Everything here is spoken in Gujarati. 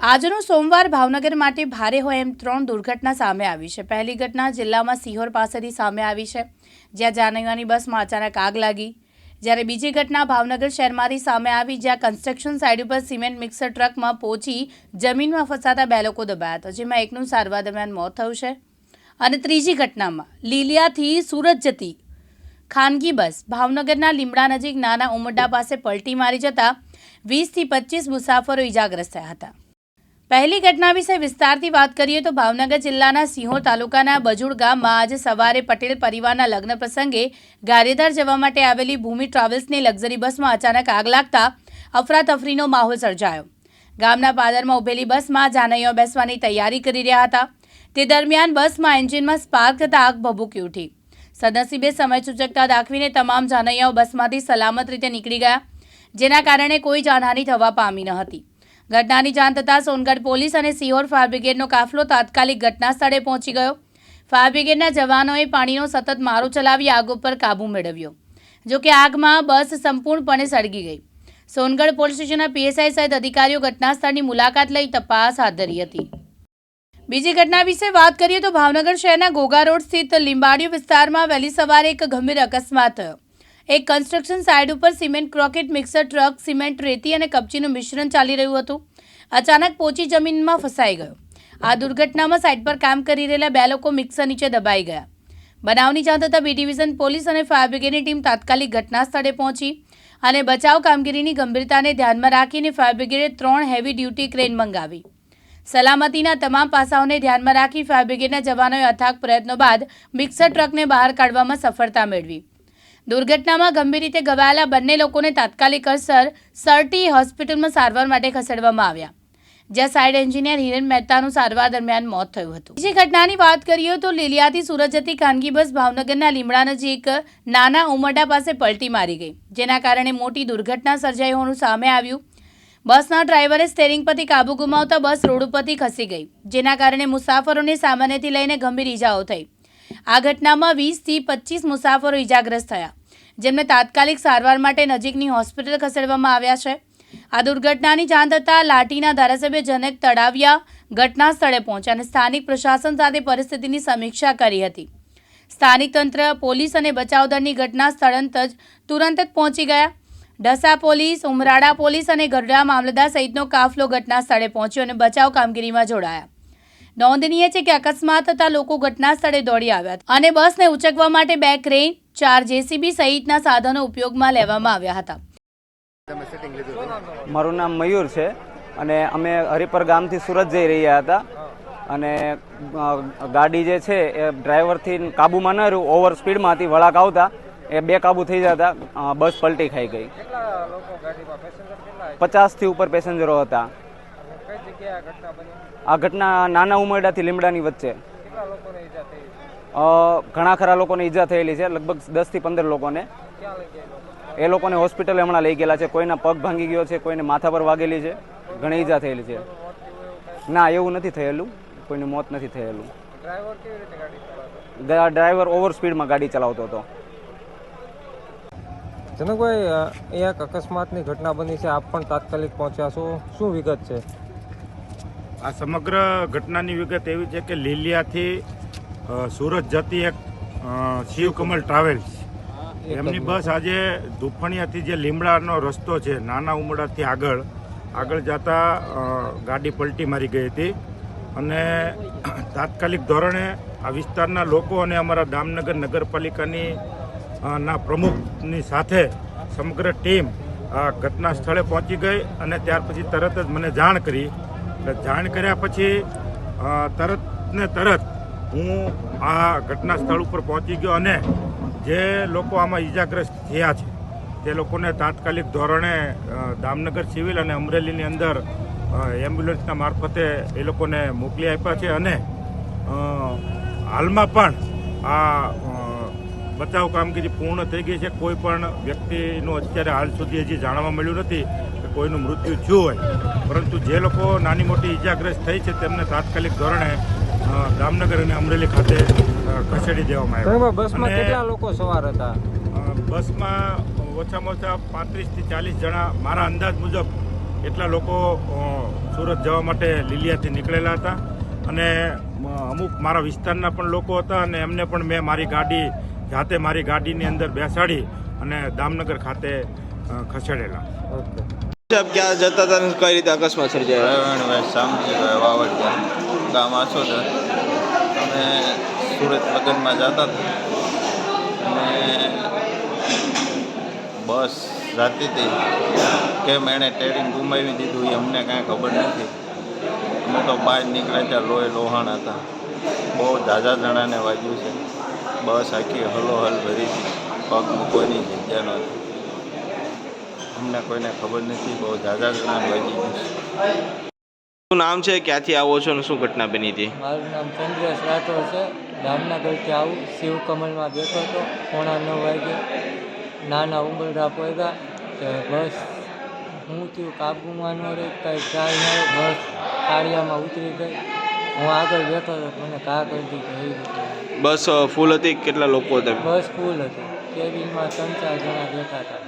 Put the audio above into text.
આજનો સોમવાર ભાવનગર માટે ભારે હોય એમ 3 દુર્ઘટના સામે આવી છે। પહેલી ઘટના જિલ્લામાં સિહોર પાસેથી સામે આવી છે, જ્યાં જાનૈયાની બસમાં અચાનક આગ લાગી। જ્યારે બીજી ઘટના ભાવનગર શહેરમાંથી સામે આવી, જ્યાં કન્સ્ટ્રક્શન સાઇટ ઉપર સિમેન્ટ મિક્સર ટ્રકમાં પહોંચી જમીનમાં ફસાતા 2 લોકો દબાયા હતા, જેમાં એકનું સારવાર દરમિયાન મોત થયું છે। અને ત્રીજી ઘટનામાં લીલિયાથી સુરત જતી ખાનગી બસ ભાવનગરના લીમડા નજીક નાના ઉમરડા પાસે પલટી મારી જતા 20 થી 25 મુસાફરો ઇજાગ્રસ્ત થયા હતા। પહેલી ઘટના વિશે વિસ્તારથી વાત કરીએ તો ભાવનગર જિલ્લાના સિહોર તાલુકાના બજુડ ગામમાં આજે સવારે પટેલ પરિવારના લગ્ન પ્રસંગે ગારિયાધાર જવા માટે આવેલી ભૂમિ ટ્રાવેલ્સની લક્ઝરી બસમાં અચાનક આગ લાગતા અફરાતફરીનો માહોલ સર્જાયો। ગામના પાદરમાં ઉભેલી બસમાં જાનૈયાઓ બેસવાની તૈયારી કરી રહ્યા હતા। તે દરમિયાન બસમાં એન્જિનમાં સ્પાર્ક થતાં આગ ભભૂકી ઉઠી। સદનસીબે સમય સૂચકતા દાખવીને તમામ જાનૈયાઓ બસમાંથી સલામત રીતે નીકળી ગયા, જેના કારણે કોઈ જાનહાનિ થવા પામી ન હતી। ઘટનાની જાણ થતાં સોનગઢ પોલીસ અને સિહોર ફાયર બ્રિગેડનો કાફલો તાત્કાલિક ઘટના સ્થળે પહોંચી ગયો। ફાયર બ્રિગેડના જવાનોએ પાણીનો સતત મારો ચલાવી આગ ઉપર કાબૂ મેળવ્યો, જોકે આગમાં બસ સંપૂર્ણપણે સળગી ગઈ। સોનગઢ પોલીસ સ્ટેશનના પીએસઆઈ સહિત અધિકારીઓ ઘટના સ્થળની મુલાકાત લઈ તપાસ હાથ ધરી હતી। બીજી ઘટના વિશે વાત કરીએ તો ભાવનગર શહેરના ઘોઘા રોડ સ્થિત લીંબાડિયો વિસ્તારમાં વહેલી સવારે એક ગંભીર અકસ્માત થયો। એક કન્સ્ટ્રક્શન સાઇટ ઉપર સિમેન્ટ ક્રોકેટ મિક્સર ટ્રક સિમેન્ટ રેતી અને કપચીનું મિશ્રણ ચાલી રહ્યું હતું, અચાનક પહોંચી જમીનમાં ફસાઈ ગયો। આ દુર્ઘટનામાં સાઇટ પર કામ કરી રહેલા 2 લોકો મિક્સર નીચે દબાઈ ગયા। બનાવની જાણ થતાં બી ડિવિઝન પોલીસ અને ફાયર બ્રિગેડની ટીમ તાત્કાલિક ઘટના સ્થળે પહોંચી અને બચાવ કામગીરીની ગંભીરતાને ધ્યાનમાં રાખીને ફાયર બ્રિગેડે 3 હેવી ડ્યુટી ક્રેન મંગાવી। સલામતીના તમામ પાસાઓને ધ્યાનમાં રાખી ફાયર બ્રિગેડના જવાનોએ અથાગ પ્રયત્નો બાદ મિક્સર ટ્રકને બહાર કાઢવામાં સફળતા મેળવી। દુર્ઘટનામાં ગંભીર રીતે ઘવાયેલા બંને લોકોને તાત્કાલિક અસર સરટી હોસ્પિટલમાં સારવાર માટે ખસેડવામાં આવ્યા, જ્યાં સાઇટ એન્જિનિયર હિરેન મહેતાનું સારવાર દરમિયાન મોત થયું હતું। બીજી ઘટનાની વાત કરીએ તો લીલિયાથી સુરત જતી ખાનગી બસ ભાવનગરના લીમડા નજીક નાના ઉમરડા પાસે પલટી મારી ગઈ, જેના કારણે મોટી દુર્ઘટના સર્જાઈ હોવાનું સામે આવ્યું। બસના ડ્રાઈવરે સ્ટેરિંગ પરથી કાબુ ગુમાવતા બસ રોડ ઉપરથી ખસી ગઈ, જેના કારણે મુસાફરોને સામાન્યથી લઈને ગંભીર ઈજાઓ થઈ। આ ઘટનામાં 20 થી 25 મુસાફરો ઇજાગ્રસ્ત થયા, જેમને તાત્કાલિક સારવાર માટે નજીકની હોસ્પિટલ ખસેડવામાં આવ્યા છે। આ દુર્ઘટનાની જાણ થતાં લાઠીના ધારાસભ્ય જનક તળાવિયા ઘટના સ્થળે પહોંચ્યા અને સ્થાનિક પ્રશાસન સાથે પરિસ્થિતિની સમીક્ષા કરી હતી। સ્થાનિક તંત્ર, પોલીસ અને બચાવ દળની ઘટના સ્થળે તુરંત જ પહોંચી ગયા। ઢસા પોલીસ, ઉમરાળા પોલીસ અને ગઢડા મામલતદાર સહિતનો કાફલો ઘટના સ્થળે પહોંચ્યો અને બચાવ કામગીરીમાં જોડાયા। નોંધનીય છે કે અકસ્માત થતાં લોકો ઘટના સ્થળે દોડી આવ્યા અને બસને ઉંચકવા માટે 2 ક્રેન, 4 જેસીબી સહિતના સાધનો ઉપયોગમાં લેવામાં આવ્યા હતા। મારું નામ મયુર છે અને અમે હરિપર ગામથી સુરત જઈ રહ્યા હતા અને ગાડી જે છે એ ડ્રાઈવરથી કાબુમાં ન રહ્યું, ઓવર સ્પીડમાં હતી, વળાંક આવતા એ બેકાબુ થઈ જતા બસ પલટી ખાઈ ગઈ। 50 થી ઉપર પેસેન્જરો હતા। આ ઘટના નાના ઉમરડાથી લીમડાની વચ્ચે ઘણા ખરા લોકોને ઈજા થયેલી છે, લગભગ 10 થી 15 લોકોને। એ લોકોને હોસ્પિટલ હમણાં લઈ ગયેલા છે। કોઈના પગ ભાંગી ગયો છે, કોઈને માથા પર વાગેલી છે, ઘણી ઈજા થયેલી છે। ના, એવું નથી થયેલું, કોઈનું મોત નથી થયેલું। ડ્રાઈવર ઓવર સ્પીડમાં ગાડી ચલાવતો હતો। જનકભાઈ, એક અકસ્માતની ઘટના બની છે, આપ પણ તાત્કાલિક પહોંચ્યા છો, શું વિગત છે? આ સમગ્ર ઘટનાની વિગત એવી છે કે લીલિયાથી સુરત જતી એક શિવકમલ ટ્રાવેલ્સ, એમની બસ આજે દુફણિયાથી જે લીમડાનો રસ્તો છે નાના ઉમરડાથી આગળ જતા ગાડી પલટી મારી ગઈ હતી અને તાત્કાલિક ધોરણે આ વિસ્તારના લોકો અને અમારા દામનગર નગરપાલિકાની ના પ્રમુખની સાથે સમગ્ર ટીમ આ ઘટના સ્થળે પહોંચી ગઈ અને ત્યાર પછી તરત જ મને જાણ કરી। જાણ કર્યા પછી તરત ને તરત હું આ ઘટના સ્થળ ઉપર પહોંચી ગયો અને જે લોકો આમાં ઈજાગ્રસ્ત થયા છે તે લોકોને તાત્કાલિક ધોરણે દામનગર સિવિલ અને અમરેલીની અંદર એમ્બ્યુલન્સના મારફતે એ લોકોને મોકલી આપ્યા છે અને હાલમાં પણ આ બચાવ કામગીરી પૂર્ણ થઈ ગઈ છે। કોઈ પણ વ્યક્તિનું અત્યારે હાલ સુધી હજી જાણવા મળ્યું નથી કે કોઈનું મૃત્યુ થયું હોય, પરંતુ જે લોકો નાની મોટી ઈજાગ્રસ્ત થઈ છે તેમને તાત્કાલિક ધોરણે દામનગર અને અમરેલી ખાતે ખસેડી દેવામાં આવ્યા। બસમાં કેટલા લોકો સવાર હતા? બસમાં ઓછામાં ઓછા 35 થી 40 જણા મારા અંદાજ મુજબ એટલા લોકો સુરત જવા માટે લીલિયાથી નીકળેલા હતા અને અમુક મારા વિસ્તારના પણ લોકો હતા અને એમને પણ મેં મારી ગાડીની અંદર બેસાડી અને દામનગર ખાતે ખસેડેલા. ઓકે. સાહેબ ક્યાં જતા હતા અને કઈ રીતે અકસ્માત સર્જાયો? પ્રવીણભાઈ શામજીભાઈ વાવડિયા, ગામ આસોદર. અમે સુરત લગ્નમાં જતા હતા અને બસ જાતી હતી. કેમ એણે ટેરિંગ ગુમાવી દીધું એ અમને કાંઈ ખબર નથી. અમે તો બહાર નીકળ્યા ત્યાં લોહાણ હતા. બહુ ઝાઝા જણાને વાગ્યું છે. બસ આખી હલોહલ ભરી હતી. પગ મૂકવાની જગ્યા નહોતી. અમને કોઈને ખબર નથી. બહુ ઝાઝા જણાને વાગી ગયું છે. શું નામ છે, ક્યાંથી આવો છો અને શું ઘટના બની હતી? મારું નામ ચંદ્રેશ રાઠોડ છે. જામનગરથી આવું શિવકમલમાં બેઠો હતો. 9:30 વાગે નાના ઉંબરડા પડ્યા તો બસ હું થયું કાબુમાં ન રહી, કંઈ ખ્યાલ ન રહ્યો. બસ ખાડિયામાં ઉતરી ગઈ. હું આગળ બેઠો હતો, મને ઘા કરી દીધો એવી રીતે. બસ ફૂલ હતી? કેટલા લોકો હતા? બસ ફૂલ હતી. કેબિનમાં 3-4 જણા બેઠા હતા.